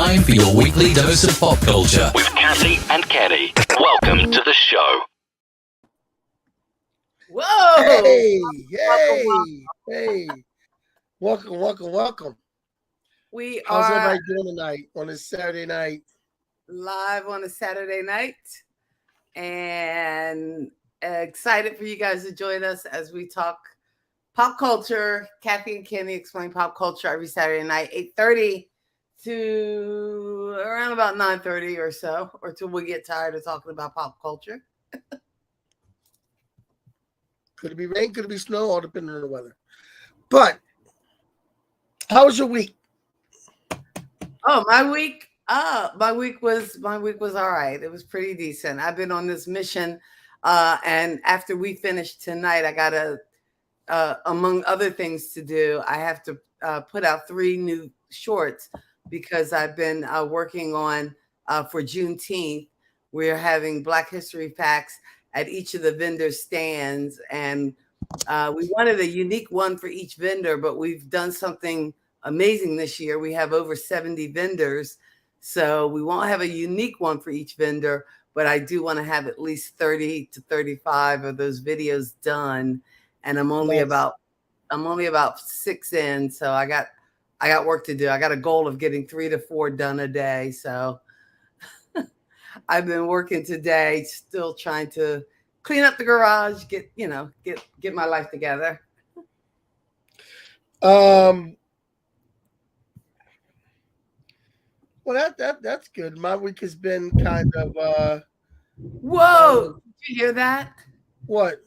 time for your weekly dose of pop culture with Cassie and Kenny. Welcome to the show. Whoa! Hey, Welcome, hey. Welcome. We How's are everybody doing tonight on this Saturday night? live on a Saturday night and excited for you guys to join us as we talk pop culture. Kathy and Kenny explain pop culture every Saturday night, 8:30 to around about 9:30 or so, or till we get tired of talking about pop culture. Could it be rain? Could it be snow? All depending on the weather. But how was your week? Oh, my week was all right. It was pretty decent. I've been on this mission, and after we finish tonight, I gotta, among other things to do, I have to put out 3 new shorts because I've been working on for Juneteenth. We're having Black History Facts at each of the vendor stands, and we wanted a unique one for each vendor, but we've done something amazing this year. We have over 70 vendors, so we won't have a unique one for each vendor, but I do want to have at least 30 to 35 of those videos done, and I'm only about 6 in, so I got work to do. I got a goal of getting 3 to 4 done a day, so I've been working today, still trying to clean up the garage, get my life together. Well, that's good. My week has been kind of Whoa! Did you hear that? what?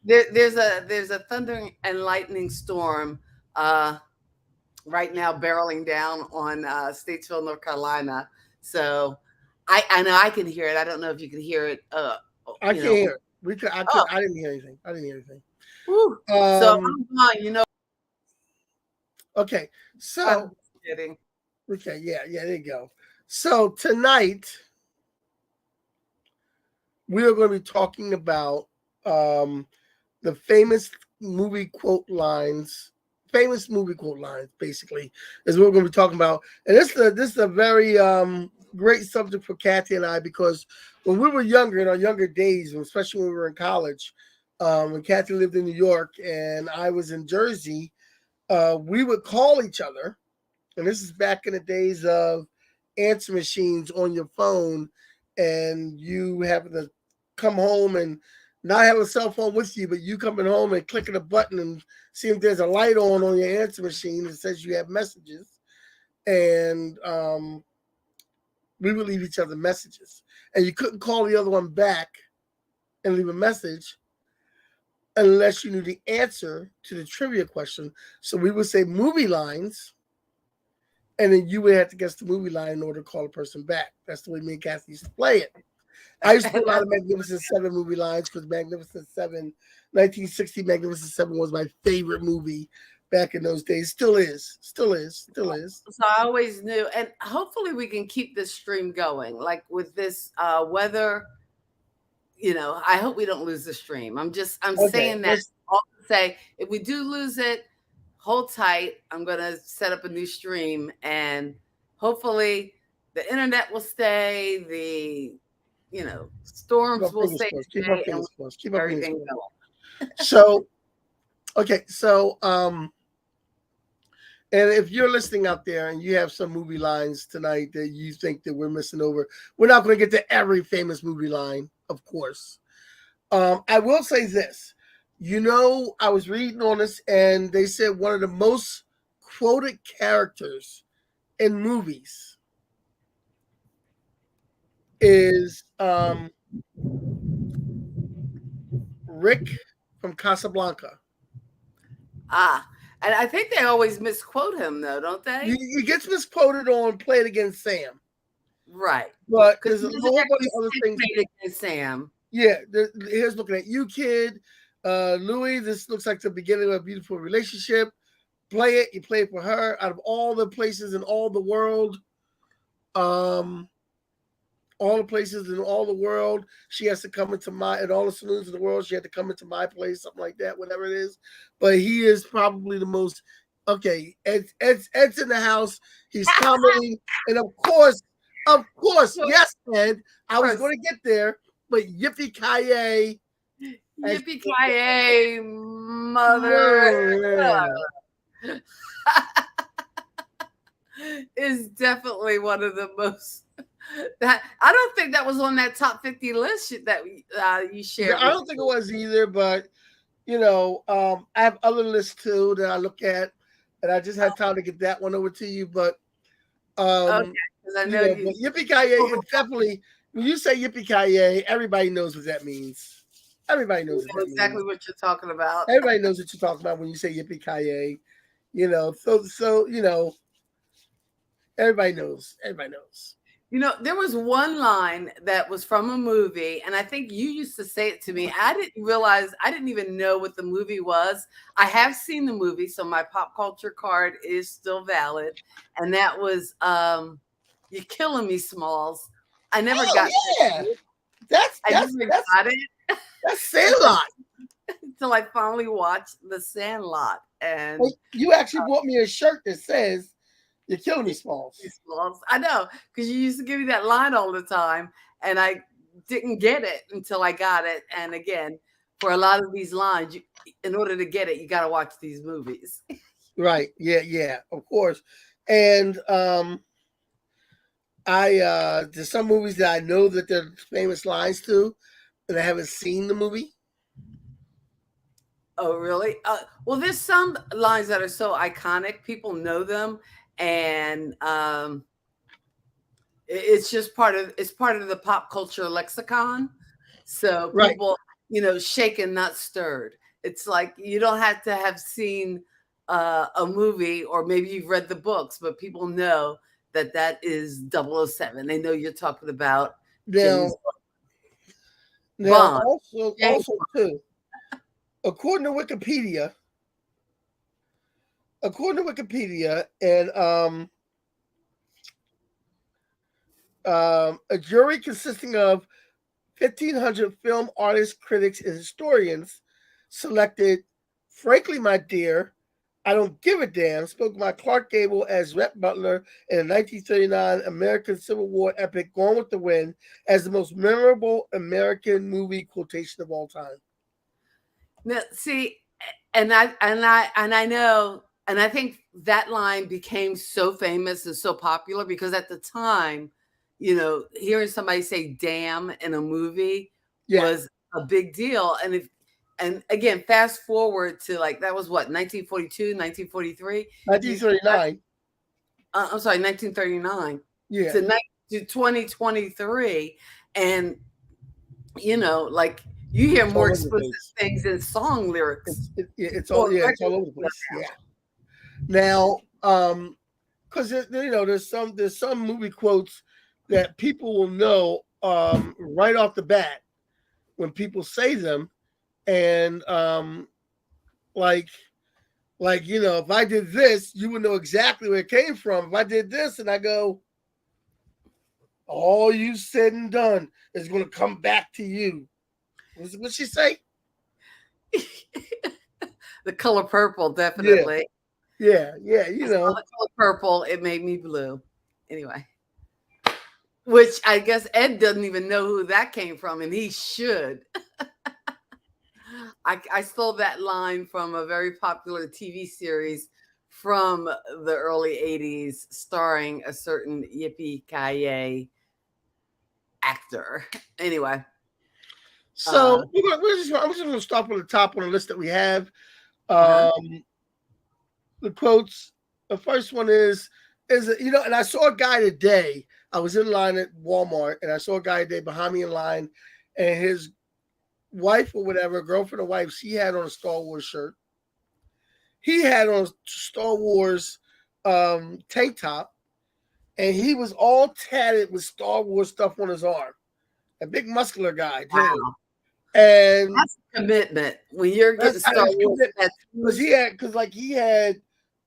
There's a thunder and lightning storm right now barreling down on Statesville, North Carolina. So I know I can hear it. I don't know if you can hear it. I can't hear it. I didn't hear anything. So I'm fine, Okay, so kidding. okay, yeah, there you go. So tonight we are going to be talking about the famous movie quote lines, basically, is what we're going to be talking about. And this is a very great subject for Kathy and I, because when we were younger, in our younger days, especially when we were in college, when Kathy lived in New York and I was in Jersey, we would call each other. And this is back in the days of answer machines on your phone, and you having to come home and not have a cell phone with you, but you coming home and clicking a button and see if there's a light on your answer machine that says you have messages. And we would leave each other messages. And you couldn't call the other one back and leave a message unless you knew the answer to the trivia question. So we would say movie lines, and then you would have to guess the movie line in order to call a person back. That's the way me and Kathy used to play it. I used to do a lot of Magnificent Seven movie lines because Magnificent Seven, 1960 Magnificent Seven was my favorite movie back in those days. Still is. So I always knew, and hopefully we can keep this stream going. Like with this weather, I hope we don't lose the stream. I'm saying that all to say, if we do lose it, hold tight. I'm going to set up a new stream, and hopefully the internet will stay, the storms will stay. Keep our fingers crossed. Everything going. So, okay. So, and if you're listening out there and you have some movie lines tonight that you think that we're missing over, we're not going to get to every famous movie line, of course. I will say this. I was reading on this, and they said one of the most quoted characters in movies is Rick from Casablanca. And I think they always misquote him, though, don't they? He gets misquoted on Play It Again, Sam. Right. But there's a whole bunch of other things. Play It Again, Sam. Yeah, here's looking at you, kid. Louis, this looks like the beginning of a beautiful relationship. Play it. You play it for her. Out of all the places in all the world, she has to come into at all the saloons in the world, she had to come into my place, something like that, whatever it is. But he is probably the most Okay, Ed's in the house. He's coming, and of course, yes, Ed. I was going to get there, but yippee ki yay! Yippee ki yay, mother! Is definitely one of the most. That I don't think that was on that top 50 list that you shared. I don't think it was either, but I have other lists too that I look at, and I just had time to get that one over to you. But okay, I know you. But yippee ki yay is definitely, when you say yippee ki yay, everybody knows what that means. Everybody knows what that exactly means. what you're talking about. Everybody knows what you're talking about when you say yippee ki yay. So everybody knows. Everybody knows. There was one line that was from a movie, and I think you used to say it to me. I didn't even know what the movie was. I have seen the movie, so my pop culture card is still valid. And that was You're Killing Me, Smalls. I never got it. That's it. That's Sandlot. Until I finally watched The Sandlot. And you actually bought me a shirt that says "You're Killing Me, Smalls." I know, because you used to give me that line all the time, and I didn't get it until I got it. And again, for a lot of these lines, in order to get it, you got to watch these movies. Right. Yeah, of course. And there's some movies that I know that they're famous lines to, and I haven't seen the movie. Oh, really? Well, there's some lines that are so iconic, people know them, and it's just part of the pop culture lexicon. So people, shaken, not stirred. It's like you don't have to have seen a movie, or maybe you've read the books, but people know that is 007. They know you're talking about James Bond. Also too, according to Wikipedia, and a jury consisting of 1,500 film artists, critics, and historians selected "Frankly, My Dear, I Don't Give a Damn," spoken by Clark Gable as Rhett Butler in the 1939 American Civil War epic Gone with the Wind, as the most memorable American movie quotation of all time. Now, see, and I know, and I think that line became so famous and so popular because at the time, hearing somebody say "damn" in a movie was a big deal. And again, fast forward to that was what, 1942, 1943? 1939. I'm sorry, 1939. Yeah. To 2023. And, you hear more explicit things in song lyrics. It's all over the place. Yeah. Now, because there's some movie quotes that people will know right off the bat when people say them, and if I did this, you would know exactly where it came from. If I did this, and I go, all you said and done is going to come back to you. What'd she say? The color purple, definitely. Yeah. The color purple, it made me blue. Anyway, which I guess Ed doesn't even know who that came from, and he should. I stole that line from a very popular TV series from the early 80s, starring a certain yippee ki yay actor. Anyway. So I'm just going to start with the top on the list that we have. The quotes. The first one is and I saw a guy today. I was in line at Walmart, and I saw a guy today behind me in line, and his wife or whatever, girlfriend or wife, she had on a Star Wars shirt. He had on a Star Wars tank top, and he was all tatted with Star Wars stuff on his arm. A big muscular guy, too. Wow. And that's a commitment when you're getting Star Wars. Because he had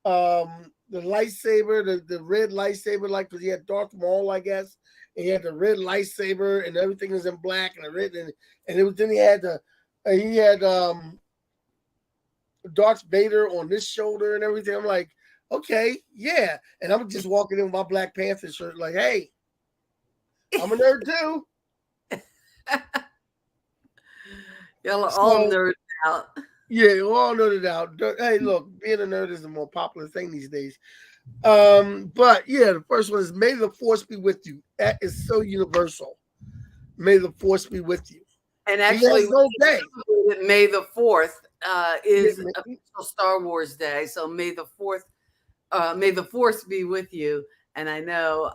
the lightsaber, the red lightsaber, because he had Darth Maul, I guess, and he had the red lightsaber, and everything was in black and red, and it was then he had Darth Vader on this shoulder and everything. I'm like, okay, yeah. And I'm just walking in with my Black Panther shirt, like, hey, I'm a nerd too. Y'all are all nerded out. Yeah, we're all nerded out. Hey, look, being a nerd is a more popular thing these days. But yeah, the first one is May the Force be with you. That is so universal. May the Force be with you. And actually, day. May the 4th is official Star Wars Day. So May the 4th be with you. And I know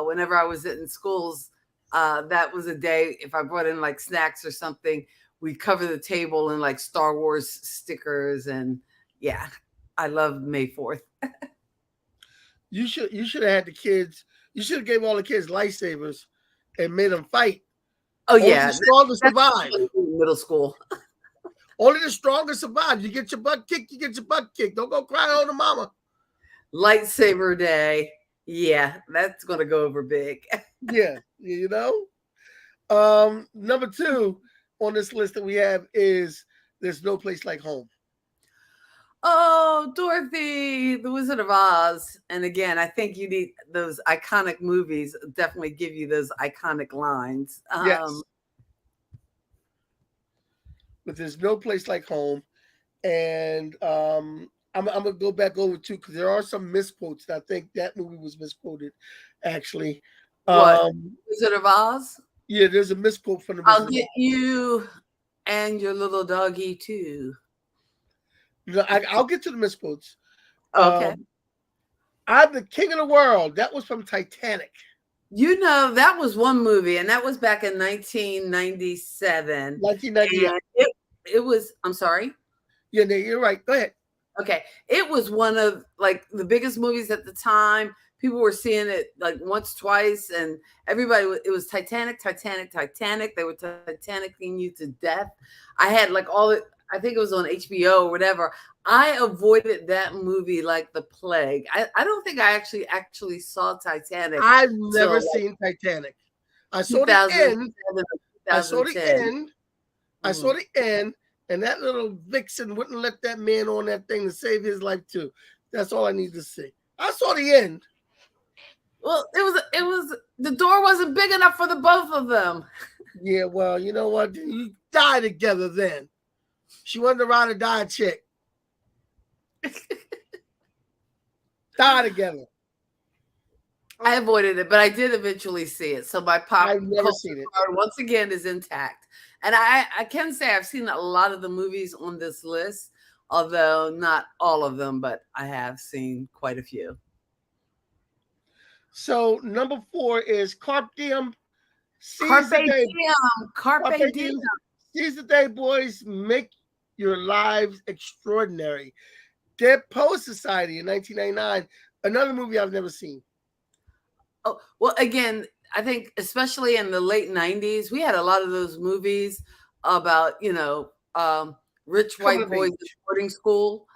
whenever I was in schools, that was a day, if I brought in like snacks or something, we cover the table in like Star Wars stickers. And yeah, I love May 4th. You should have had the kids. You should have gave all the kids lightsabers and made them fight. Oh yeah, the strongest survive. Middle school. Only the strongest survive. You get your butt kicked. You get your butt kicked. Don't go cry on the mama. Lightsaber Day. Yeah, that's gonna go over big. Yeah, you know. Number 2 on this list that we have is There's No Place Like Home. Oh, Dorothy, the Wizard of Oz. And again, I think you need those iconic movies, definitely give you those iconic lines. Yes. But There's No Place Like Home. And I'm going to go back over too, because there are some misquotes. I think that movie was misquoted, actually. What? Wizard of Oz? Yeah, there's a misquote from the Wizard I'll get you and your little doggy too. I'll get to the misquotes. Okay. I'm the King of the World. That was from Titanic. You know, that was one movie, and that was back in 1997. 1998. It was, I'm sorry? Yeah, you're right. Go ahead. Okay. It was one of like the biggest movies at the time. People were seeing it like once, twice, and everybody, it was Titanic, Titanic, Titanic. They were Titanicing you to death. I had like all it, I think it was on HBO or whatever. I avoided that movie like the plague. I don't think I actually saw Titanic. I've never seen Titanic. I saw the end. I saw the end. I saw the end, and that little vixen wouldn't let that man on that thing to save his life too. That's all I need to see. I saw the end. Well, it was the door wasn't big enough for the both of them. Yeah, well, you know what? You die together then. She wasn't a ride or die chick. Die together. I avoided it, but I did eventually see it. So my pop I've never seen it. Once again is intact. And I can say I've seen a lot of the movies on this list, although not all of them, but I have seen quite a few. So number 4 is Carpe Diem. Carpe Diem. Carpe Diem. Seize the day, boys. Make your lives extraordinary. Dead Poets Society in 1999. Another movie I've never seen. Oh, well, again, I think especially in the late 90s, we had a lot of those movies about, you know, rich white boys in boarding school.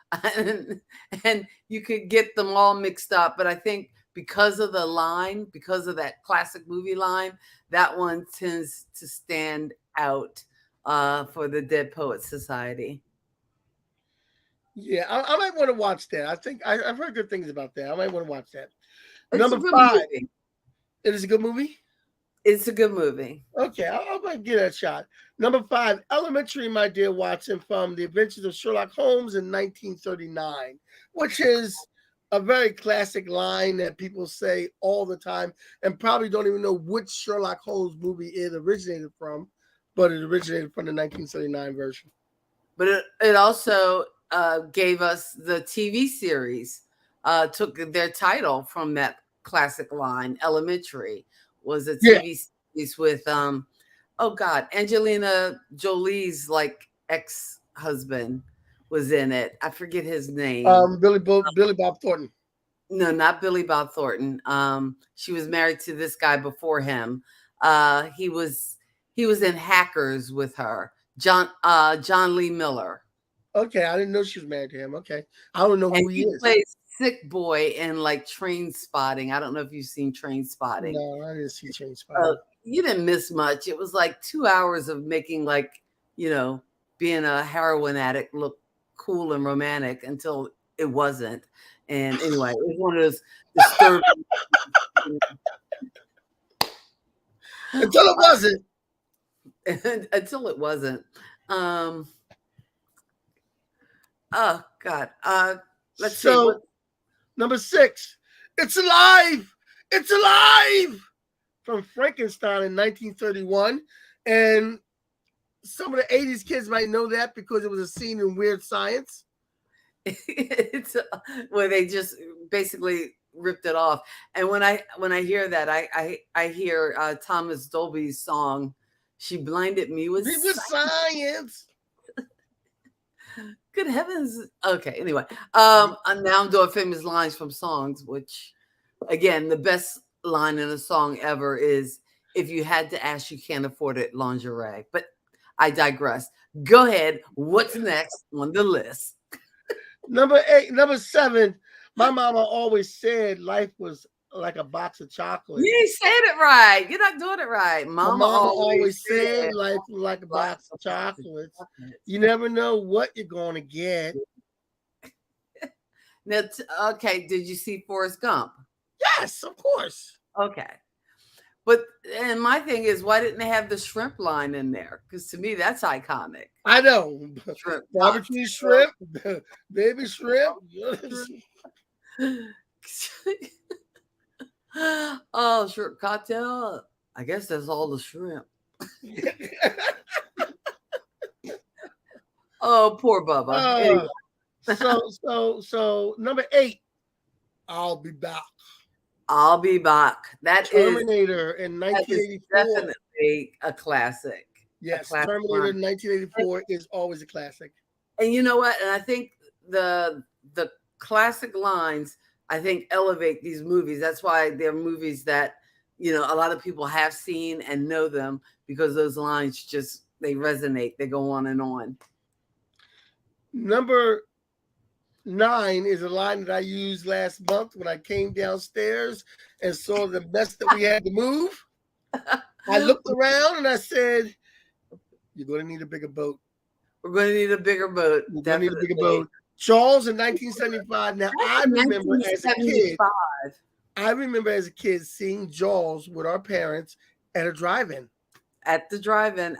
And you could get them all mixed up. But I think because of the line, because of that classic movie line, that one tends to stand out for the Dead Poets Society. Yeah, I might want to watch that. I think I've heard good things about that. I might want to watch that. It's Number 5. Movie. It is a good movie? It's a good movie. Okay, I might give that a shot. Number 5, Elementary, my dear Watson, from The Adventures of Sherlock Holmes in 1939, which is a very classic line that people say all the time and probably don't even know which Sherlock Holmes movie it originated from, but it originated from the 1939 version. But it also gave us the TV series, took their title from that classic line. Elementary was a TV series with Angelina Jolie's like ex-husband was in it. I forget his name. Billy Bob Thornton. No, not Billy Bob Thornton. She was married to this guy before him. He was in Hackers with her. John Lee Miller. Okay, I didn't know she was married to him. Okay, I don't know who he is. He plays Sick Boy in like Train Spotting. I don't know if you've seen Train Spotting. No, I didn't see Train Spotting. You didn't miss much. It was like 2 hours of making like, you know, being a heroin addict look cool and romantic until it wasn't. And anyway, it was one of those disturbing. Until it wasn't. Until it wasn't. Oh God. Let's see. So number 6, It's Alive! It's Alive! From Frankenstein in 1931. And some of the 80s kids might know that because it was a scene in Weird Science. It's where they just basically ripped it off. And when I hear that, I hear Thomas Dolby's song, "She Blinded Me with Science." Good heavens. Okay, anyway. Now I'm doing famous lines from songs, which again, the best line in a song ever is, "If you had to ask, you can't afford it, lingerie." But I digress. Go ahead. What's next on the list? Number 7, my mama always said life was like a box of chocolates. You ain't saying it right. You're not doing it right. Mama always said life was like a box of chocolates. You never know what you're going to get. Now, okay, did you see Forrest Gump? Yes, of course. Okay. But and my thing is, why didn't they have the shrimp line in there? Because to me, that's iconic. I know. Shrimp, barbecue shrimp, baby shrimp. Oh, shrimp cocktail. I guess that's all the shrimp. Oh, poor Bubba. Anyway. So number 8, I'll Be Back. I'll Be Back. That Terminator in 1984. Definitely a classic. Yes, Terminator in 1984 is always a classic. And you know what? And I think the classic lines, I think, elevate these movies. That's why they're movies that, a lot of people have seen and know them, because those lines just, they resonate. They go on and on. Number 9 is a line that I used last month when I came downstairs and saw the mess that we had to move. I looked around and I said, "You're going to need a bigger boat. We're going to need a bigger boat. We're going to need a bigger boat." Charles in 1975. Now, I remember as a kid seeing Jaws with our parents at a drive-in. At the drive-in.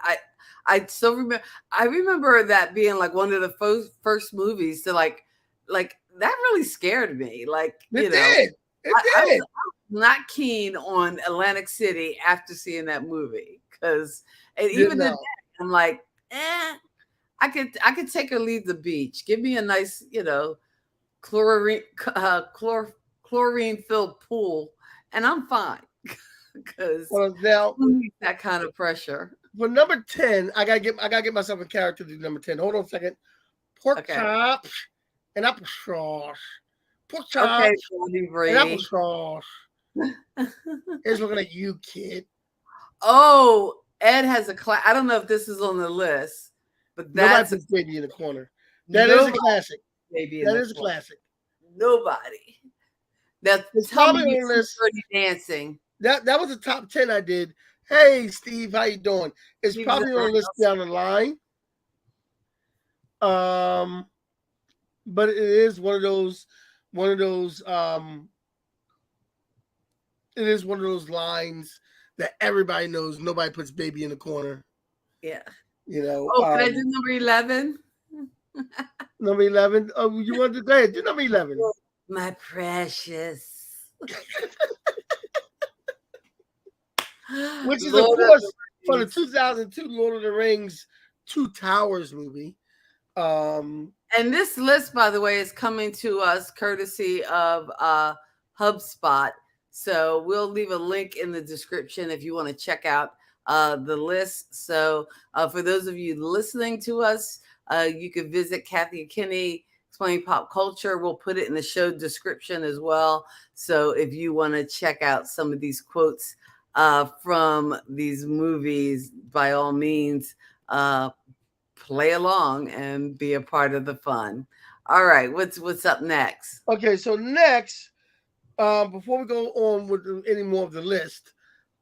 I still remember. I remember that being like one of the first movies to like that really scared me. Like, It did. I was not keen on Atlantic City after seeing that movie, because even today I'm like, I could take or leave the beach. Give me a nice, chlorine filled pool, and I'm fine. Because that kind of pressure. For number 10, I gotta get myself a character to do number 10. Hold on a second. Pork chops and applesauce. Pork chops and applesauce. Here's looking at you, kid. Oh, Ed has a class. I don't know if this is on the list, but that's a baby in the corner. That is a classic. That is a classic. Nobody. That's probably on the list. Dancing. That was the top 10 I did. Hey, Steve, how you doing? It's probably on the list down the line. But it is one of those. It is one of those lines that everybody knows. Nobody puts baby in the corner. Yeah. Oh, can I do number 11? Number 11. Oh, you want to go ahead? Do number 11. My precious. Which is, of course, for the 2002 Lord of the Rings Two Towers movie. And this list, by the way, is coming to us courtesy of HubSpot. So we'll leave a link in the description if you want to check out the list. So for those of you listening to us, you can visit Kathy and Kenny Explaining Pop Culture. We'll put it in the show description as well. So if you want to check out some of these quotes from these movies, by all means, play along and be a part of the fun. All right, what's up next? Okay, so next, before we go on with any more of the list,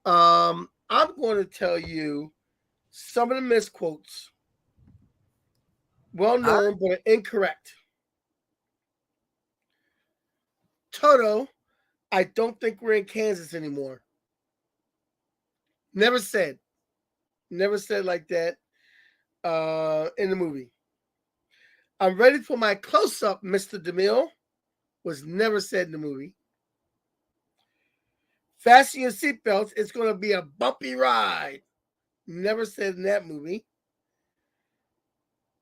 I'm going to tell you some of the misquotes Well known, but incorrect. Toto, I don't think we're in Kansas anymore. Never said. Never said like that in the movie. I'm ready for my close-up, Mr. DeMille. Was never said in the movie. Fasten your seatbelts. It's going to be a bumpy ride. Never said in that movie.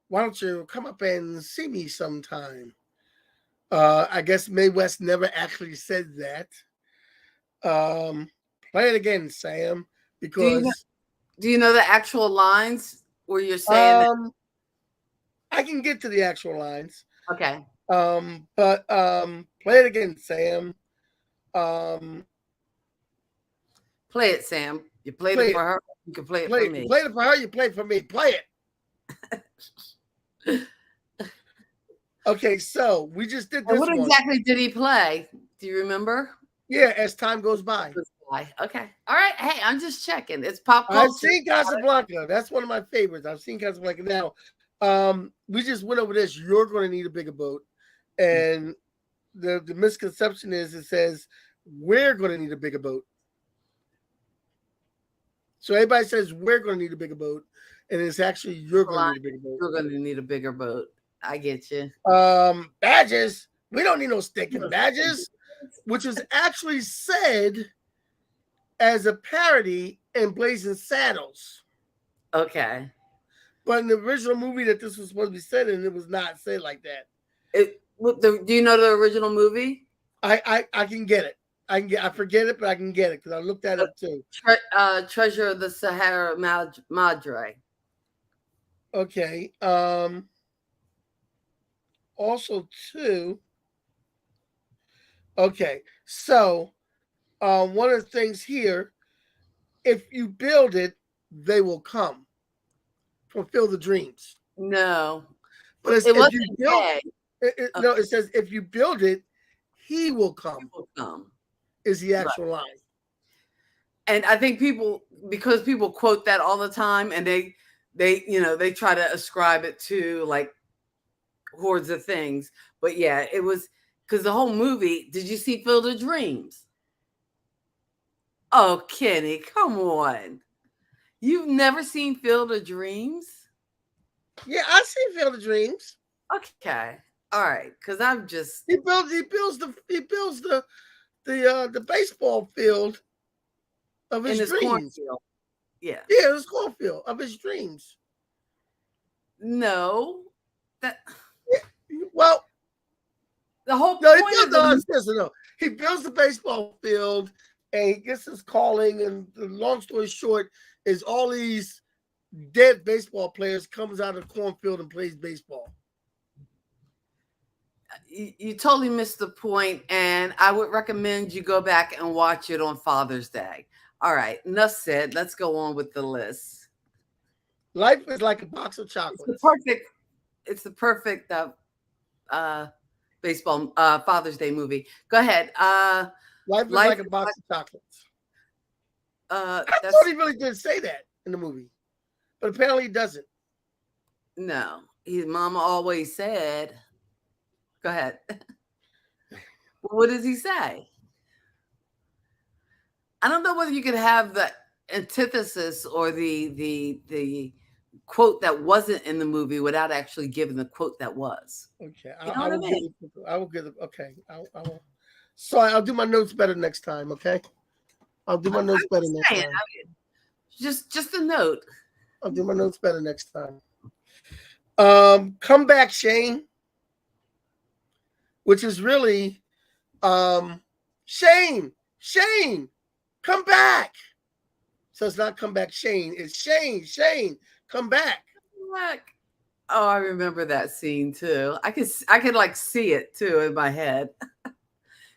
Why don't you come up and see me sometime? I guess Mae West never actually said that. Play it again, Sam, because do you know the actual lines where you're saying that? I can get to the actual lines. Okay. But play it again, Sam. Play it, Sam. You played it for her. You can play it for me. Play it for her. You play it for me. Play it. Okay, so we just did this. What exactly did he play? Do you remember? Yeah, as time goes by. Okay. All right. Hey, I'm just checking. It's pop culture. I've seen Casablanca. That's one of my favorites. I've seen Casablanca. Now, we just went over this. You're going to need a bigger boat. And the misconception is it says we're going to need a bigger boat. So everybody says we're going to need a bigger boat. And it's actually you're going to need a bigger boat. You're going to need a bigger boat. I get you. Badges. We don't need no stinking badges. Which was actually said as a parody in Blazing Saddles. Okay. But in the original movie that this was supposed to be said in, it was not said like that. Do you know the original movie? I can get it. I forget it, but I can get it because I looked that up too. Treasure of the Sahara Madre. Okay. Also too. Okay, so one of the things here, if you build it, they will come. Fulfill the dreams. No, but if you build no, it says if you build it, he will come. He will come is the actual line. And I think because people quote that all the time, and they try to ascribe it to like hordes of things. But yeah, it was. Because the whole movie, did you see Field of Dreams? Oh, Kenny, come on. You've never seen Field of Dreams? Yeah, I've seen Field of Dreams. Okay. All right. Because I'm just he builds the baseball field of his dreams. Cornfield. Yeah. Yeah, his cornfield of his dreams. No. Well, the whole point he builds the baseball field and he gets his calling, and the long story short is all these dead baseball players comes out of the cornfield and plays baseball. You totally missed the point, and I would recommend you go back and watch it on Father's Day. All right, enough said. Let's go on with the list. Life is like a box of chocolates. It's the perfect baseball Father's Day movie. Go ahead. Life is like a box of chocolates. I thought he really did say that in the movie, but apparently he doesn't. No, his mama always said. Go ahead. What does he say? I don't know whether you could have the antithesis or the quote that wasn't in the movie without actually giving the quote that was. Okay, I will give it. Okay, I will. Sorry, I'll do my notes better next time. Okay, I'll do my notes better next time. Just a note. I'll do my notes better next time. Come back, Shane. Which is really, Shane, come back. So it's not come back, Shane. It's Shane, come back. Oh, I remember that scene too. I could like see it too in my head.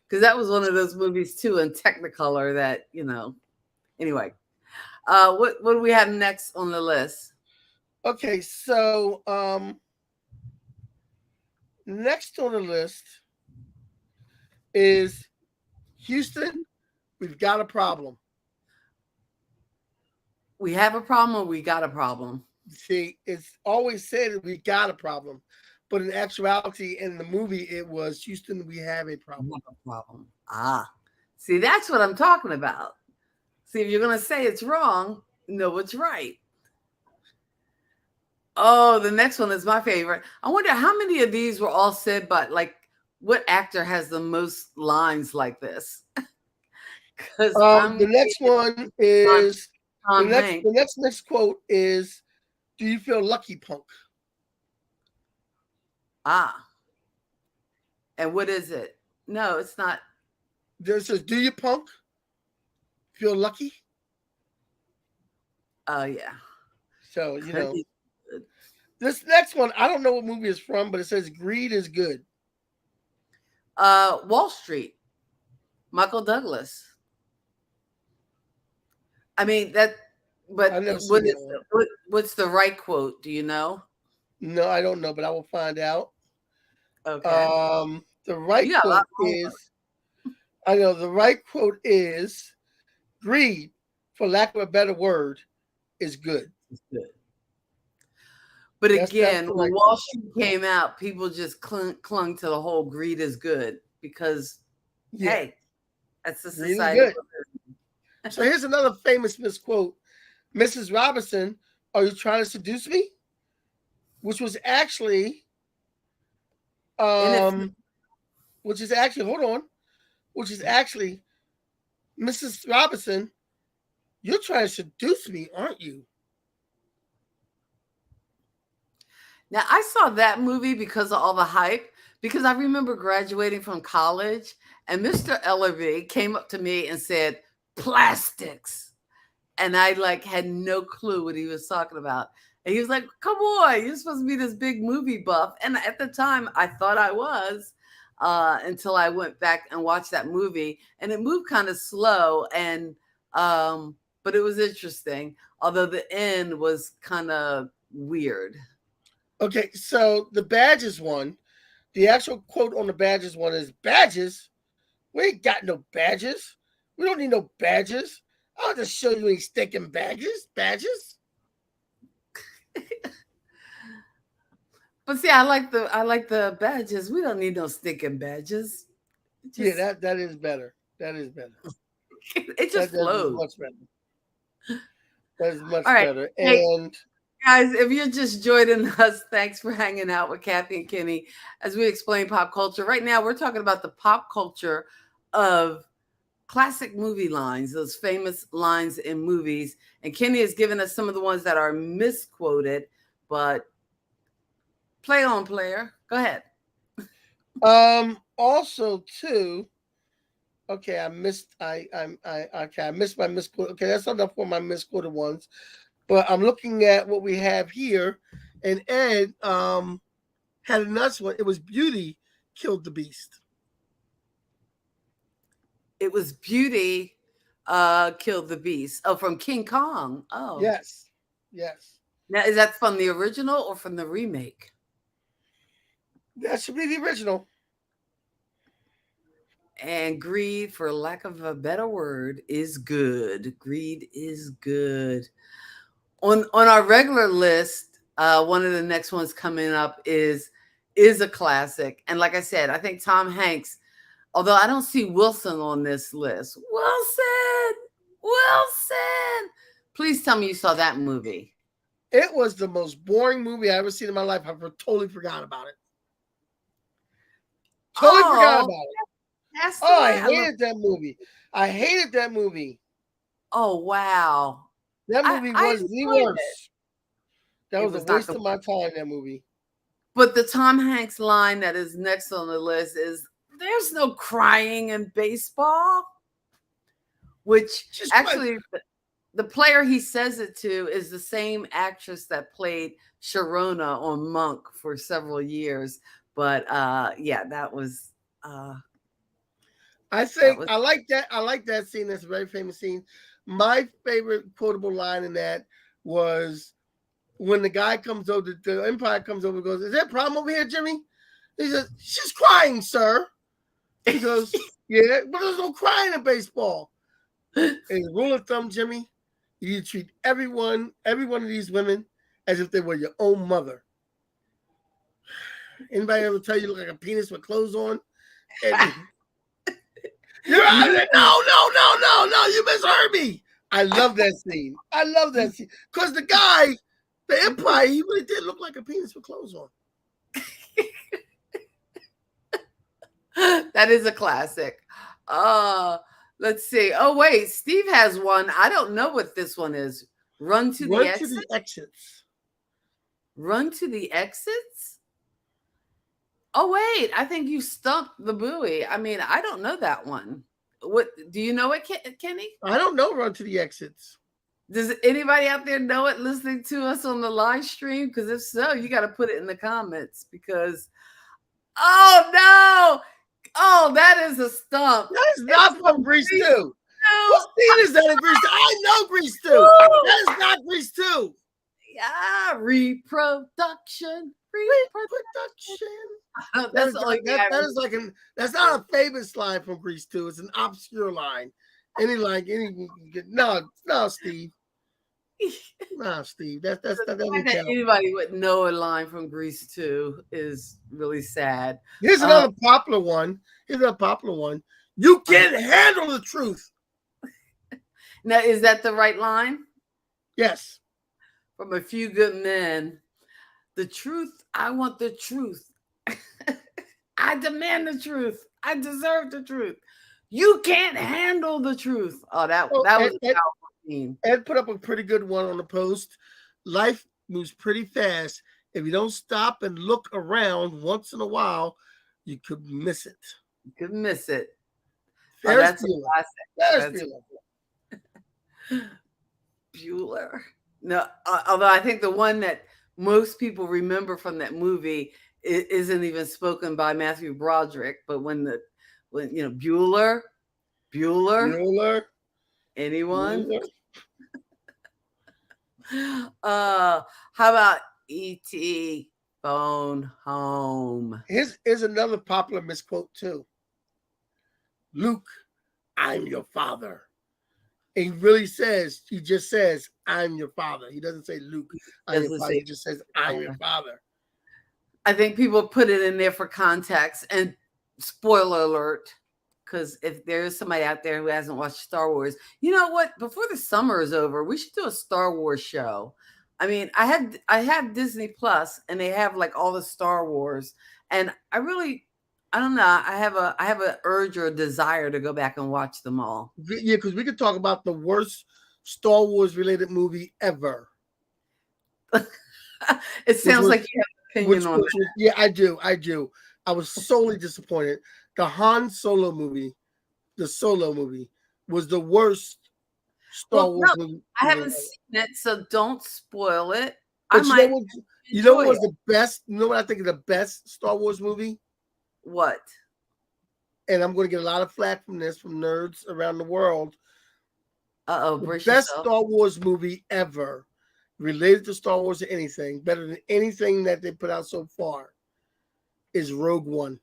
Because that was one of those movies too in Technicolor that, anyway. What do we have next on the list? Okay, so next on the list is Houston. We've got a problem. We have a problem or we got a problem? See, it's always said that we got a problem, but in actuality, in the movie, it was Houston, we have a problem. Not a problem. See, that's what I'm talking about. See, if you're gonna say it's wrong, no, it's right. Oh, the next one is my favorite. I wonder how many of these were all said by like what actor has the most lines like this? Because I'm The next one Tom, is Tom Hanks. the next quote is, "Do you feel lucky, punk?" Ah, and what is it? No, it's not. There says, "Do you punk feel lucky?" Oh yeah. So this next one, I don't know what movie it's from, but it says, "Greed is good." Wall Street, Michael Douglas. I mean that, but I've never seen that one. what's the right quote? Do you know? No, I don't know, but I will find out. Okay. The right Yeah, a quote lot of homework. is, I know the right quote is, "Greed, for lack of a better word, is good." It's good. But That's again, the when right Wall quote. Street came out, people just clung to the whole greed is good because, Yeah, hey, that's the greed is society. good. So here's another famous misquote. "Mrs. Robinson, are you trying to seduce me?" Which was actually, And if which is actually, hold on, which is actually, "Mrs. Robinson, you're trying to seduce me, aren't you?" now I saw that movie because of all the hype, because I remember graduating from college and Mr. Ellerby came up to me and said, plastics. And I like had no clue what he was talking about. And he was like, "Come on, you're supposed to be this big movie buff." And at the time, I thought I was, until I went back and watched that movie, and it moved kind of slow, and but it was interesting. Although the end was kind of weird. Okay, so the badges one, the actual quote on the badges one is, "Badges? We ain't got no badges. We don't need no badges. I'll just show you any stinking badges. Badges?" But see, I like the badges. We don't need no stinking badges. It Yeah, just that is better. That is better. it That just is flows. much better. That is All much right. better. Hey, And guys, if you're just joining us, thanks for hanging out with Kathy and Kenny as we explain pop culture. Right now, we're talking about the pop culture of classic movie lines, those famous lines in movies. And Kenny has given us some of the ones that are misquoted, but play on, player. Go ahead. also too, okay, I missed my misquote. Okay, that's enough for my misquoted ones. But I'm looking at what we have here, and Ed had a nuts one. It was Beauty killed the Beast. It was Beauty killed the beast. Oh, from King Kong. Oh. Yes. Yes. Now, is that from the original or from the remake? That should be the original. And greed, for lack of a better word, is good. Greed is good. On our regular list, one of the next ones coming up is a classic. And like I said, I think Tom Hanks, although I don't see Wilson on this list. Wilson. Please tell me you saw that movie. It was the most boring movie I ever seen in my life. I totally forgot about it. Totally forgot Oh, about it. that's the Oh, I one. hated that movie. I hated that movie. Oh wow. That I, movie I was the enjoyed it. worst. That It was a was not waste the of my time, that movie. but the Tom Hanks line that is next on the list is there's no crying in baseball, which Just what? actually the player he says it to is the same actress that played Sharona on Monk for several years. But yeah, uh I that think was I like that scene. That's a very famous scene. My favorite quotable line in that was when the guy comes over, the Empire comes over and goes, "Is there a problem over here, Jimmy?" He says, "She's crying, sir." He goes, "Yeah, but there's no crying in baseball." And rule of thumb, Jimmy, you treat every one of these women as if they were your own mother. Anybody ever tell you look like a penis with clothes on? And you're out there. No, you misheard me. I love that scene. Because the guy, the Empire, he really did look like a penis with clothes on. That is a classic. Let's see. Oh, wait. Steve has one. I don't know what this one is. Run to the exits. Run to the exits? Oh, wait. I think you stumped the buoy. I mean, I don't know that one. What do you know it, Kenny? I don't know Run to the Exits. Does anybody out there know it listening to us on the live stream? Because if so, you got to put it in the comments because, oh, no. Oh, that is a stump. That is not from Grease 2. No. What scene is that in Grease 2? I know Grease 2. That is not Grease 2. Yeah, reproduction. That's not a famous line from Grease 2. It's an obscure line. No, Steve. No, Steve. That doesn't count. Anybody would know a line from Grease 2 is really sad. Here's another popular one. You can't handle the truth. Now, is that the right line? Yes. From A Few Good Men. The truth. I want the truth. I demand the truth. I deserve the truth. You can't handle the truth. Oh, that was a powerful scene. Ed put up a pretty good one on the post. Life moves pretty fast. If you don't stop and look around once in a while, you could miss it. That's a classic. Bueller. No, although I think the one that most people remember from that movie isn't even spoken by Matthew Broderick, but when Bueller, anyone? How about E.T. Phone Home? Here's another popular misquote too. Luke, I'm your father. And he just says, I'm your father. He doesn't say Luke, I'm your father. He just says, I'm your father. I think people put it in there for context. And spoiler alert, because if there's somebody out there who hasn't watched Star Wars, you know what? Before the summer is over, we should do a Star Wars show. I mean, I have Disney Plus, and they have like all the Star Wars, and I don't know. I have an urge or a desire to go back and watch them all. Yeah, because we could talk about the worst Star Wars related movie ever. It sounds like you have an opinion on that. Yeah, I do. I was solely disappointed. The Han Solo movie, was the worst Star Wars movie. I haven't seen it, so don't spoil it. But you know what was the best? You know what I think is the best Star Wars movie? What? And I'm going to get a lot of flack from this from nerds around the world. The best Star Wars movie ever, related to Star Wars or anything, better than anything that they put out so far, is Rogue One.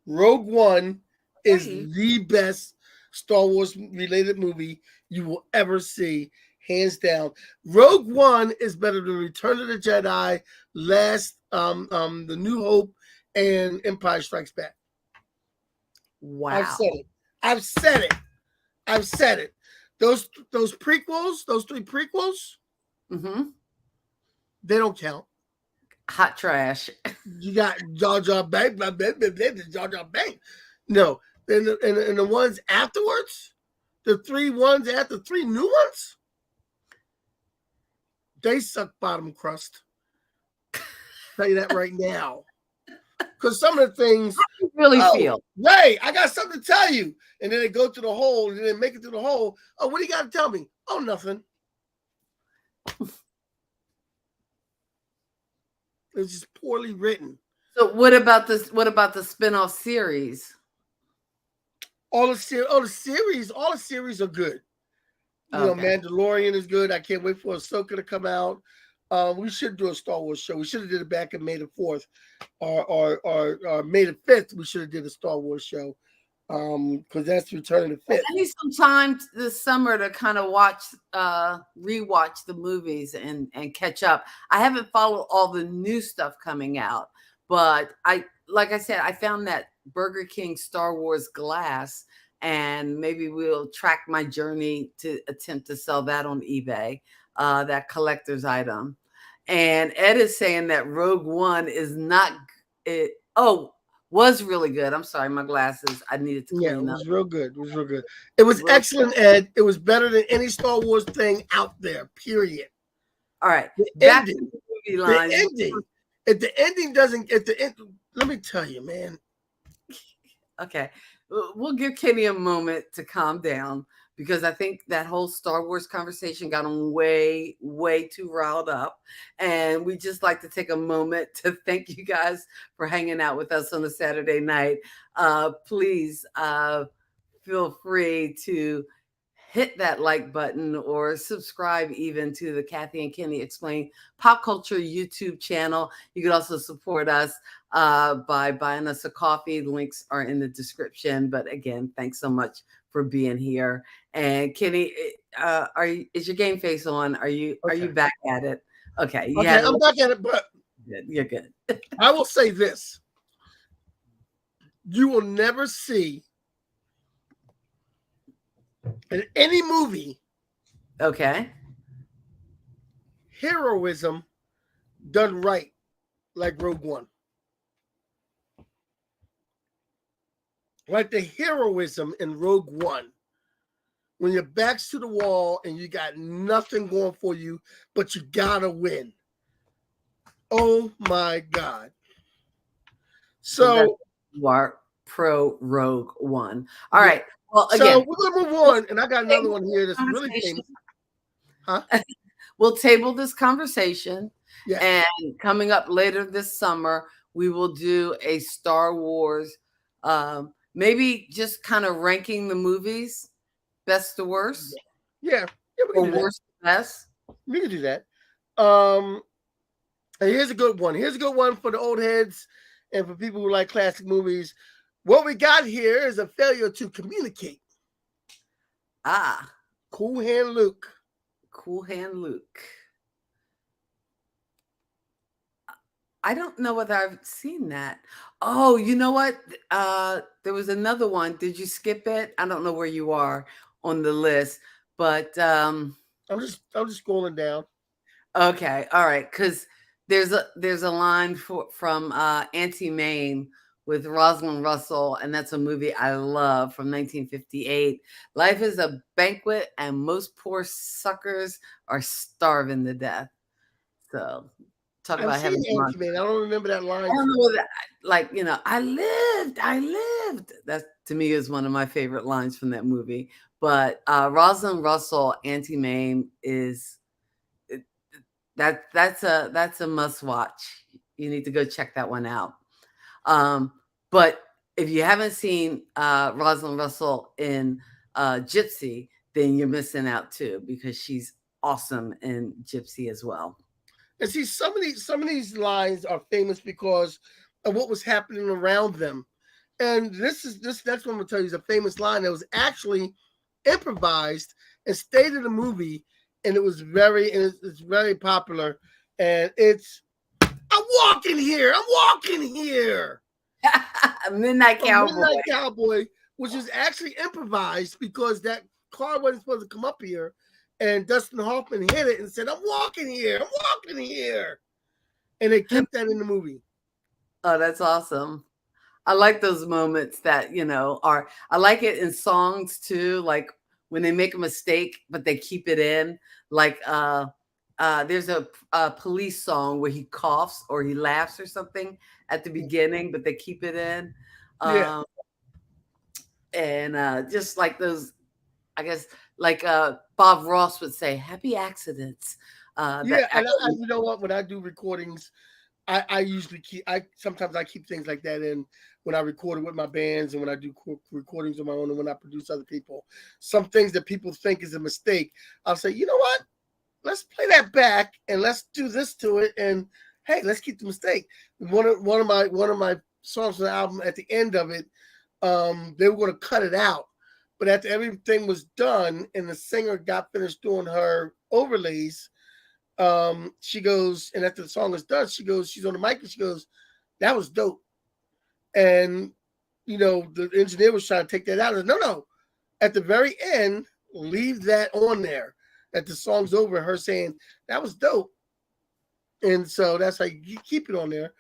Rogue One is the best Star Wars related movie you will ever see, hands down. Rogue One is better than Return of the Jedi, The New Hope, and Empire Strikes Back. Wow. I've said it. Those prequels, those three prequels, they don't count. Hot trash. You got Jar Jar Banks, Jar Jar Banks. No, and the ones afterwards, the three new ones, they suck bottom crust. Tell you that right now. Because some of the things, how do you really feel? Ray, I got something to tell you. And then they go through the hole, and then they make it through the hole. Oh, what do you got to tell me? Oh, nothing. It's just poorly written. So what about this? What about the spinoff series? All the series are good. You know, Mandalorian is good. I can't wait for Ahsoka to come out. We should do a Star Wars show. We should have did it back in May the 4th or May the 5th. We should have did a Star Wars show. because that's returning the I fifth. need some time this summer to kind of rewatch the movies and catch up. I haven't followed all the new stuff coming out, but like I said, I found that Burger King Star Wars glass, and maybe we'll track my journey to attempt to sell that on eBay, that collector's item. And Ed is saying that Rogue One is not it. Oh, was really good. I'm sorry, my glasses. I needed to Yeah, it clean up. was real good. It was real good. It was excellent, Ed. It was better than any Star Wars thing out there. Period. All right, The back to ending. the movie The lines. ending. If the ending doesn't, at the end, let me tell you, man. Okay, we'll give Kenny a moment to calm down because I think that whole Star Wars conversation got him way, way too riled up. And we just like to take a moment to thank you guys for hanging out with us on a Saturday night. Please feel free to hit that like button or subscribe even to the Kathy and Kenny Explain Pop Culture YouTube channel. You can also support us by buying us a coffee. The links are in the description. But again, thanks so much for being here. And Kenny, is your game face on? Are you back at it? Okay. Okay, I'm back at it, but you're good. I will say this. You will never see in any movie heroism done right like Rogue One. Like the heroism in Rogue One, when your back's to the wall and you got nothing going for you, but you gotta win. Oh my God. So you are pro Rogue One. All right. Well, again, so we're gonna move on, and I got another one here that's really famous. Huh? We'll table this conversation. Yeah. And coming up later this summer, we will do a Star Wars, maybe just kind of ranking the movies, best to worst. Yeah, we or can do worst to best. We can do that. And here's a good one. Here's a good one for the old heads and for people who like classic movies. What we got here is a failure to communicate. Cool Hand Luke. Cool Hand Luke. I don't know whether I've seen that. Oh, you know what? There was another one. Did you skip it? I don't know where you are on the list, but I'm just scrolling down. Okay, all right, because there's a line from Auntie Mame with Rosalind Russell, and that's a movie I love from 1958. Life is a banquet, and most poor suckers are starving to death. So, talk about having Auntie Mame. I don't remember that line. I don't know that, like, I lived. That to me is one of my favorite lines from that movie. But Rosalind Russell, Auntie Mame is that's a must watch. You need to go check that one out. But if you haven't seen Rosalind Russell in Gypsy, then you're missing out too, because she's awesome in Gypsy as well. And see, some of these lines are famous because of what was happening around them. And this next one I'm gonna tell you is a famous line that was actually improvised and stayed in the movie, and it's very popular. And it's I'm walking here. Midnight Cowboy, which is actually improvised because that car wasn't supposed to come up here. And Dustin Hoffman hit it and said, I'm walking here. And they kept that in the movie. Oh, that's awesome. I like those moments that, I like it in songs too. Like when they make a mistake, but they keep it in. Like there's a police song where he coughs or he laughs or something at the beginning, but they keep it in. And just like those, I guess, like Bob Ross would say, happy accidents. And you know what? When I do recordings, I usually sometimes I keep things like that in when I record it with my bands and when I do recordings on my own and when I produce other people. Some things that people think is a mistake, I'll say, you know what? Let's play that back and let's do this to it. And hey, let's keep the mistake. One of my songs on the album, at the end of it, they were going to cut it out. But after everything was done and the singer got finished doing her overlays, she goes, and after the song is done, she goes, she's on the mic and she goes, that was dope. And, the engineer was trying to take that out. I said, no. At the very end, leave that on there. That the song's over, her saying, that was dope. And so that's how you keep it on there.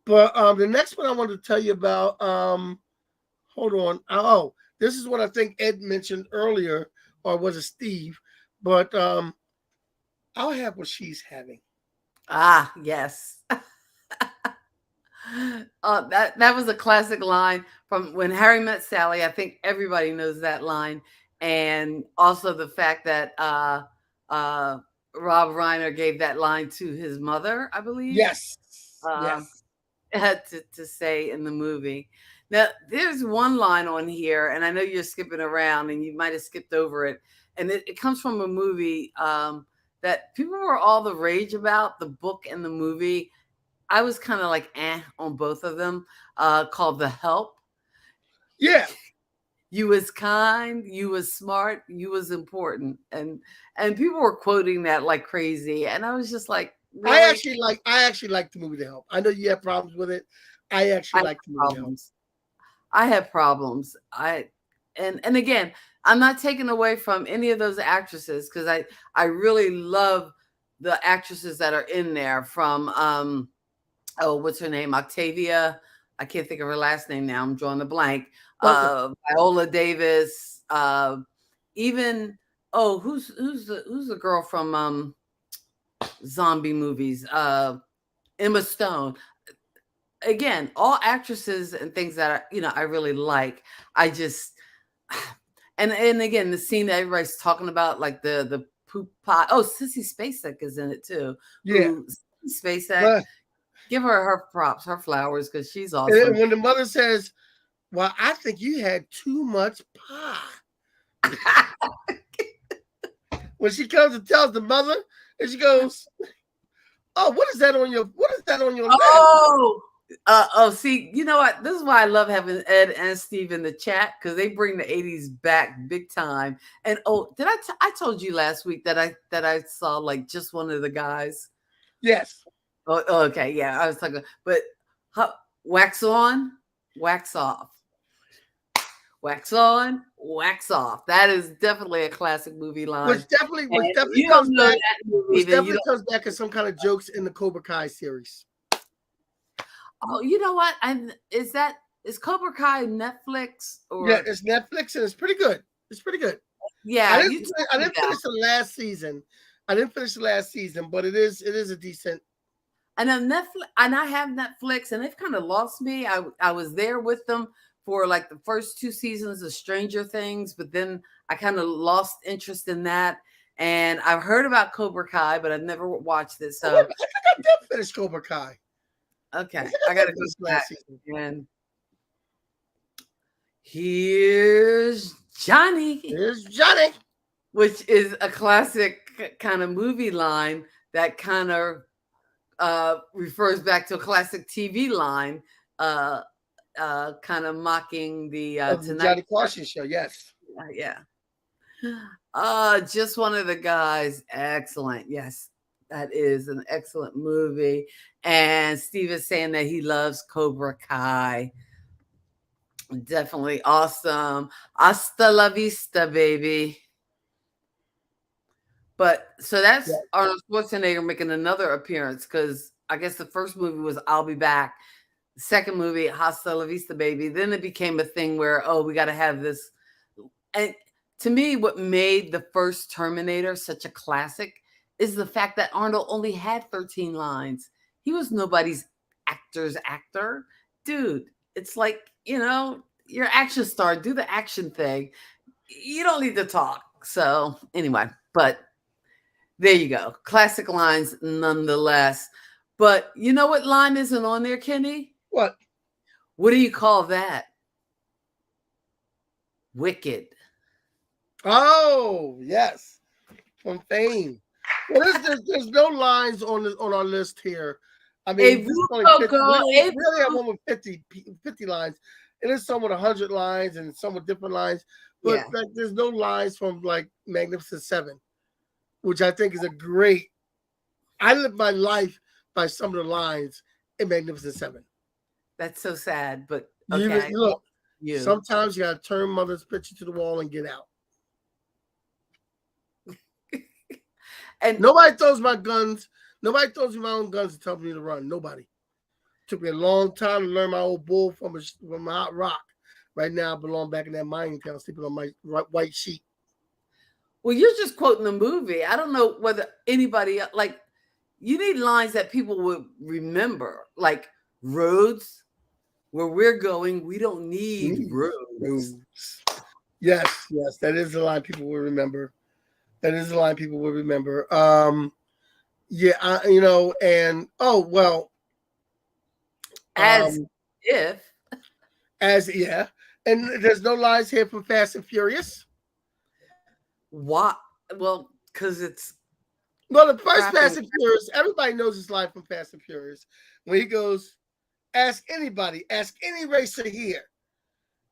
But the next one I wanted to tell you about, hold on. Oh, this is what I think Ed mentioned earlier, or was it Steve? But I'll have what she's having. Ah, yes. That was a classic line from When Harry Met Sally. I think everybody knows that line. And also the fact that Rob Reiner gave that line to his mother, I believe. Yes. Had to say in the movie. Now, there's one line on here, and I know you're skipping around and you might have skipped over it. And it comes from a movie that people were all the rage about, the book and the movie. I was kind of like on both of them, called The Help. Yeah. You was kind, you was smart, you was important. And people were quoting that like crazy. And I was just like, really? I actually like the movie The Help. I know you have problems with it. I actually like the movie The Help. I have problems. And again, I'm not taking away from any of those actresses because I really love the actresses that are in there from what's her name? Octavia. I can't think of her last name now. I'm drawing the blank. Viola Davis. Even who's the girl from zombie movies? Emma Stone. Again, all actresses and things that I really like. I just and again, the scene that everybody's talking about, like the poop pot. Oh, Sissy Spacek is in it too. Yeah, Sissy Spacek. Give her props, her flowers, because she's awesome. And when the mother says, "Well, I think you had too much pie," when she comes and tells the mother, and she goes, "Oh, what is that on your leg?" See, you know what? This is why I love having Ed and Steve in the chat, because they bring the 80s back big time. And I told you last week that I saw like just one of the guys. Yes. Oh, okay, yeah, I was talking, but wax on, wax off, wax on, wax off. That is definitely a classic movie line. Which definitely comes back as some kind of jokes in the Cobra Kai series. Oh, you know what? Is Cobra Kai Netflix? Yeah, it's Netflix and it's pretty good. Yeah, I didn't finish the last season. But it is a decent. And on Netflix, and I have Netflix, and they've kind of lost me. I was there with them for like the first 2 seasons of Stranger Things, but then I kind of lost interest in that. And I've heard about Cobra Kai, but I've never watched it. So I think I did finish Cobra Kai. Okay, I gotta go back. And here's Johnny. Which is a classic kind of movie line that kind of refers back to a classic TV line, kind of mocking the Johnny Carson show. Yes. Yeah. Just one of the guys. Excellent. Yes, that is an excellent movie. And Steve is saying that he loves Cobra Kai. Definitely awesome. Hasta la vista, baby. But so that's Arnold Schwarzenegger making another appearance, because I guess the first movie was I'll Be Back. The second movie, Hasta la Vista, baby. Then it became a thing where, we got to have this. And to me, what made the first Terminator such a classic is the fact that Arnold only had 13 lines. He was nobody's actor's actor. Dude, it's like, you're action star. Do the action thing. You don't need to talk. So anyway, but there you go. Classic lines nonetheless. But you know what line isn't on there, Kenny? What? What do you call that? Wicked. Oh, yes. From Fame. Well, there's no lines on our list here. I mean, we really have one with 50 lines. And it's some with 100 lines and some with different lines. But like, there's no lines from like Magnificent Seven, which I think is a great. I live my life by some of the lines in Magnificent Seven. That's so sad, but okay. Look, sometimes you gotta turn mother's picture to the wall and get out. And nobody throws my guns. Nobody throws me my own guns and tells me to run. Nobody. Took me a long time to learn my old bull from a hot rock. Right now, I belong back in that mining town, sleeping on my white sheet. Well, you're just quoting the movie. I don't know whether anybody like. You need lines that people would remember, like roads. Where we're going, we don't need roads. Yes, that is the line people will remember. That is the line people will remember. And oh well. As and there's no lines here from Fast and Furious. What? Well, because it's the first Fast and Furious. Everybody knows this line from Fast and Furious when he goes. Ask anybody, ask any racer here.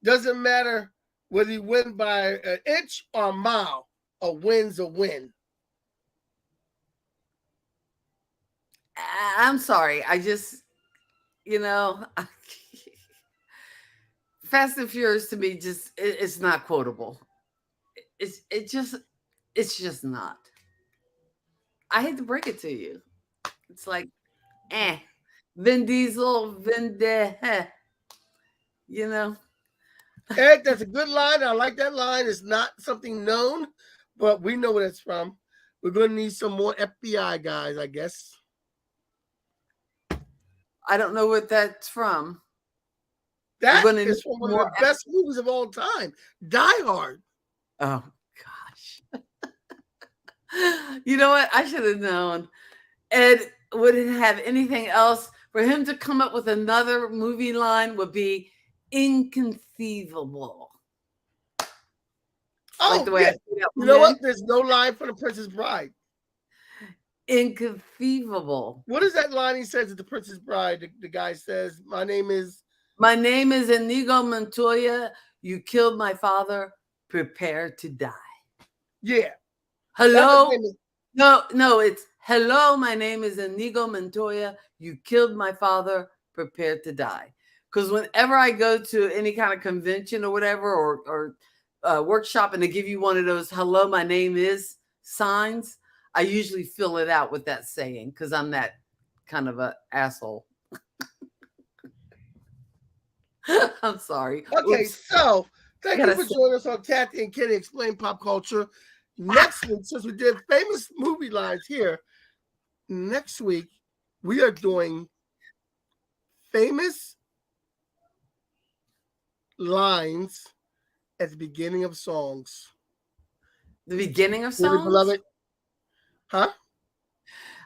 Doesn't matter whether you win by an inch or a mile, a win's a win. I'm sorry. I just, Fast and Furious to me it's not quotable. It's just not. I hate to break it to you. It's like, Vin Diesel, Eric, that's a good line. I like that line. It's not something known, but we know where it's from. We're going to need some more FBI guys, I guess. I don't know what that's from. That is from one of the best movies of all time, Die Hard. Oh, gosh. You know what? I should have known. Ed wouldn't have anything else. For him to come up with another movie line would be inconceivable. Like the way I say that. You know what? There's no line for The Princess Bride. Inconceivable. What is that line he says at The Princess Bride? The guy says, My name is Inigo Montoya. You killed my father. Prepare to die. Yeah. Hello? No, it's hello, my name is Inigo Montoya. You killed my father. Prepare to die. Because whenever I go to any kind of convention or whatever, or workshop, and they give you one of those hello, my name is signs, I usually fill it out with that saying because I'm that kind of an asshole. I'm sorry. Okay, Oops. so thank you for joining us on Kathy and Kenny Explain Pop Culture. Next week, since we did famous movie lines here, next week we are doing famous lines at the beginning of songs. The beginning of songs? Beloved. Huh?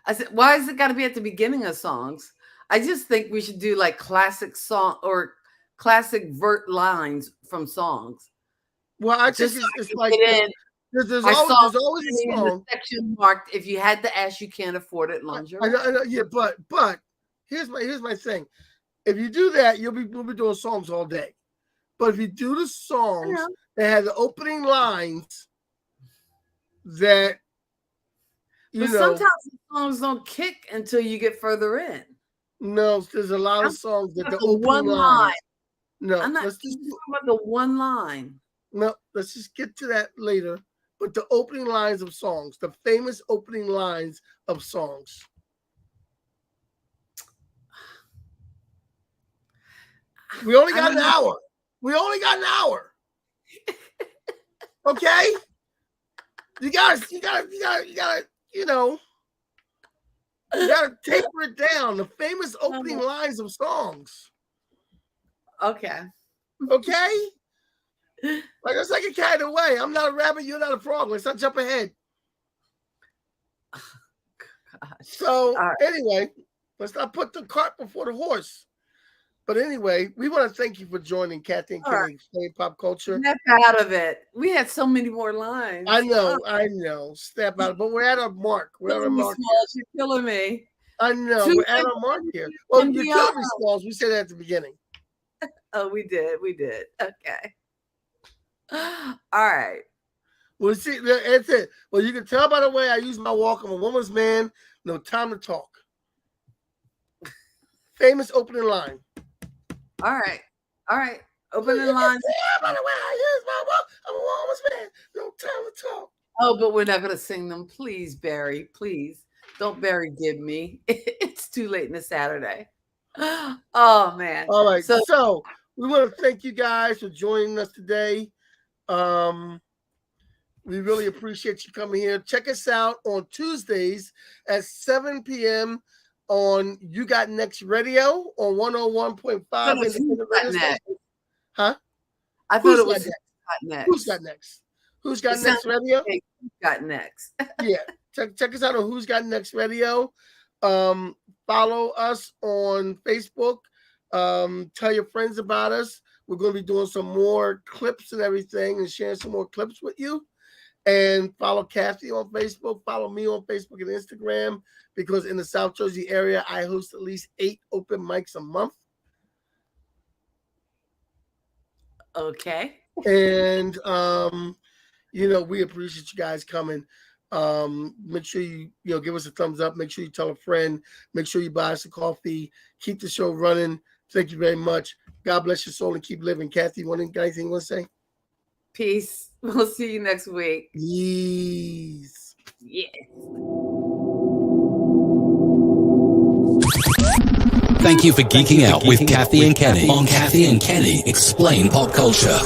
I said, why is it got to be at the beginning of songs? I just think we should do like classic song or classic vert lines from songs. Well, I just it's like there's always a song. Section marked. If you had the ass, you can't afford it. Lingerie. I know, yeah, but here's my thing. If you do that, we'll be doing songs all day. But if you do the songs that have the opening lines, that sometimes the songs don't kick until you get further in. No, there's a lot of songs that the opening line. No, I'm not talking about the one line. No, let's just get to that later. But the opening lines of songs, the famous opening lines of songs. We only got an hour. Okay? You gotta taper it down. The famous opening lines of songs. Okay. Like it's like a cat away. I'm not a rabbit. You're not a frog. Let's not jump ahead. So anyway, let's not put the cart before the horse. But anyway, we want to thank you for joining Kathy and Kenny Explain Pop Culture. Snap out of it. We had so many more lines. I know. Snap out. But we're at our mark. We're at our mark. You're killing me. I know. We're at our mark here. Well, you're killing me, Smalls. We said that at the beginning. Oh, we did. Okay. All right. Well, see, that's it. Well, you can tell by the way I use my walk. I'm a woman's man. No time to talk. Famous opening line. All right. Opening line. Yeah, by the way I use my walk. I'm a woman's man. No time to talk. Oh, but we're not going to sing them. Please, Barry. Please. Don't Barry give me. It's too late in the Saturday. Oh, man. All right. So we want to thank you guys for joining us today. We really appreciate you coming here. Check us out on Tuesdays at 7 p.m. on You Got Next Radio on 101.5. Huh? I thought it was Next. Who's Got Next? Who's Got Next Radio? Who's Got Next? Yeah. Check us out on Who's Got Next Radio. Follow us on Facebook. Tell your friends about us. We're going to be doing some more clips and everything and sharing some more clips with you. And follow Kathy on Facebook. Follow me on Facebook and Instagram because in the South Jersey area, I host at least 8 open mics a month. Okay. And, we appreciate you guys coming. Make sure you give us a thumbs up. Make sure you tell a friend. Make sure you buy us a coffee. Keep the show running. Thank you very much. God bless your soul and keep living. Kathy, anything you want to say? Peace. We'll see you next week. Yes. Thank you for geeking out with Kathy and Kenny on Kathy and Kenny Explain Pop Culture.